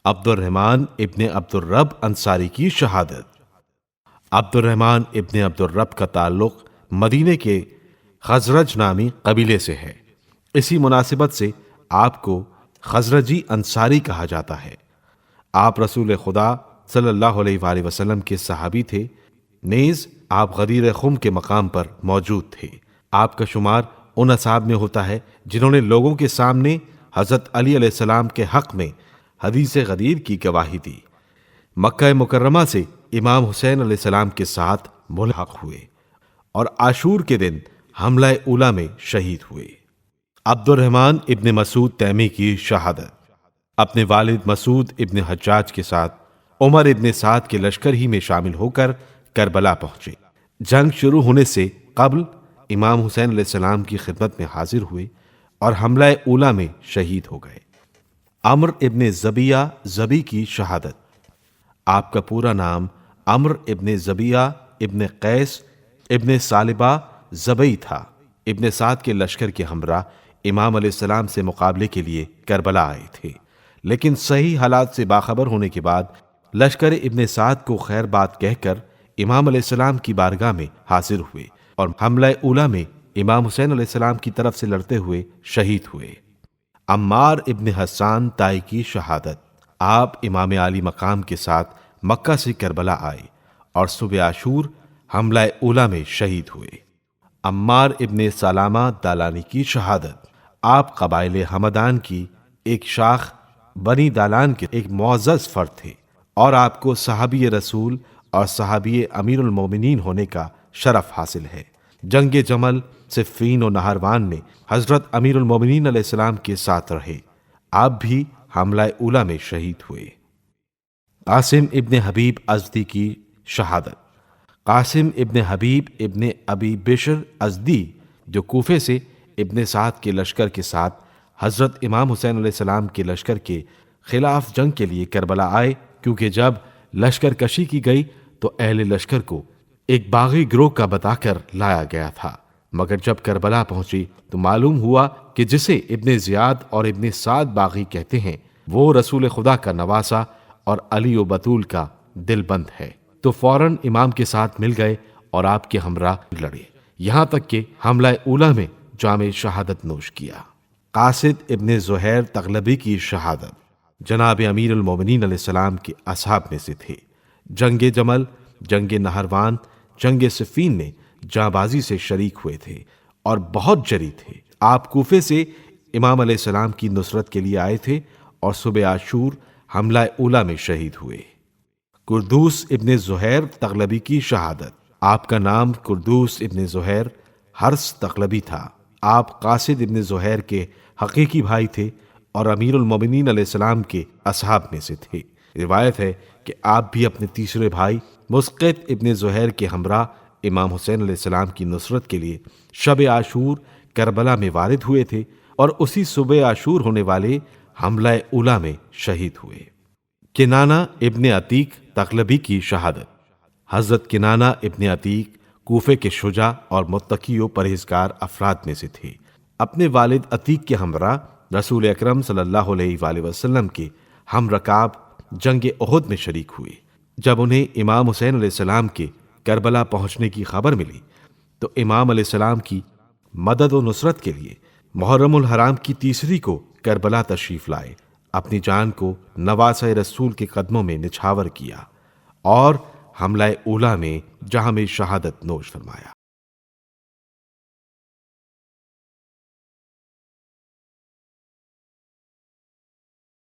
عبد الرحمن ابن عبد الرب انصاری کی شہادت۔ عبد الرحمن ابن عبد الرب کا تعلق مدینے کے خزرج نامی قبیلے سے ہے۔ اسی مناسبت سے آپ کو خزرجی انصاری کہا جاتا ہے۔ آپ رسول خدا صلی اللہ علیہ وآلہ وسلم کے صحابی تھے، نیز آپ غدیر خم کے مقام پر موجود تھے۔ آپ کا شمار ان اصحاب میں ہوتا ہے جنہوں نے لوگوں کے سامنے حضرت علی علیہ السلام کے حق میں حدیث غدیر کی گواہی دی۔ مکہ مکرمہ سے امام حسین علیہ السلام کے ساتھ ملحق ہوئے اور عاشور کے دن حملہ اولیٰ میں شہید ہوئے۔ عبد الرحمن ابن مسعود تیمی کی شہادت۔ اپنے والد مسعود ابن حجاج کے ساتھ عمر ابن سعد کے لشکر ہی میں شامل ہو کر کربلا پہنچے۔ جنگ شروع ہونے سے قبل امام حسین علیہ السلام کی خدمت میں حاضر ہوئے اور حملہ اولیٰ میں شہید ہو گئے۔ عمرو ابن زبیہ زبی کی شہادت۔ آپ کا پورا نام عمرو ابن زبیہ ابن قیس ابن ثعلبہ زبی تھا۔ ابن سعد کے لشکر کے ہمراہ امام علیہ السلام سے مقابلے کے لیے کربلا آئے تھے، لیکن صحیح حالات سے باخبر ہونے کے بعد لشکر ابن سعد کو خیر بات کہہ کر امام علیہ السلام کی بارگاہ میں حاضر ہوئے اور حملہ اولیٰ میں امام حسین علیہ السلام کی طرف سے لڑتے ہوئے شہید ہوئے۔ عمار ابن حسان طائی کی شہادت۔ آپ امام عالی مقام کے ساتھ مکہ سے کربلا آئے اور صبح عاشور حملہ اولیٰ میں شہید ہوئے۔ عمار ابن سلامہ دالانی کی شہادت۔ آپ قبائل حمدان کی ایک شاخ بنی دالان کے ایک معزز فرد تھے اور آپ کو صحابی رسول اور صحابی امیر المومنین ہونے کا شرف حاصل ہے۔ جنگ جمل، صفین و نہاروان میں حضرت امیر المومنین علیہ السلام کے ساتھ رہے۔ آپ بھی حملہ اولیٰ میں شہید ہوئے۔ قاسم ابن حبیب ازدی کی شہادت۔ قاسم ابن حبیب ابن ابی بشر ازدی جو کوفے سے ابن سعد کے لشکر کے ساتھ حضرت امام حسین علیہ السلام کے لشکر کے خلاف جنگ کے لیے کربلا آئے، کیونکہ جب لشکر کشی کی گئی تو اہل لشکر کو ایک باغی گروہ کا بتا کر لایا گیا تھا، مگر جب کربلا پہنچی تو معلوم ہوا کہ جسے ابن زیاد اور ابن سعد باغی کہتے ہیں وہ رسول خدا کا نواسہ اور علی و بطول کا دل بند ہے، تو فوراً امام کے ساتھ مل گئے اور آپ کے ہمراہ لڑے، یہاں تک کہ حملہ اولیٰ میں جام شہادت نوش کیا۔ قاصد ابن زہیر تغلبی کی شہادت۔ جناب امیر المومنین علیہ السلام کے اصحاب میں سے تھے۔ جنگ جمل، جنگ نہروان، جنگ صفین میں جاں بازی سے شریک ہوئے تھے اور بہت جری تھے۔ آپ کوفے سے امام علیہ السلام کی نصرت کے لیے آئے تھے اور صبح عاشور حملہ اولیٰ میں شہید ہوئے۔ کردوس ابن زہیر تغلبی کی شہادت۔ آپ کا نام کردوس ابن زہیر حرس تغلبی تھا۔ آپ قاصد ابن زہیر کے حقیقی بھائی تھے اور امیر المومنین علیہ السلام کے اصحاب میں سے تھے۔ روایت ہے کہ آپ بھی اپنے تیسرے بھائی مسقط ابن زہیر کے ہمراہ امام حسین علیہ السلام کی نصرت کے لیے شب عاشور کربلا میں وارد ہوئے تھے اور اسی صبح عاشور ہونے والے حملہ اولیٰ میں شہید ہوئے۔ کنانہ ابن عتیق تغلبی کی شہادت۔ حضرت کنانہ ابن عتیق کوفے کے شجاع اور متقی و پرہیزگار افراد میں سے تھے۔ اپنے والد عتیق کے ہمراہ رسول اکرم صلی اللہ علیہ وآلہ وسلم کے ہم رکاب جنگ احد میں شریک ہوئے۔ جب انہیں امام حسین علیہ السلام کے کربلا پہنچنے کی خبر ملی تو امام علیہ السلام کی مدد و نصرت کے لیے محرم الحرام کی تیسری کو کربلا تشریف لائے، اپنی جان کو نواسہ رسول کے قدموں میں نچھاور کیا اور حملہ اولیٰ میں جہاں میں شہادت نوش فرمایا۔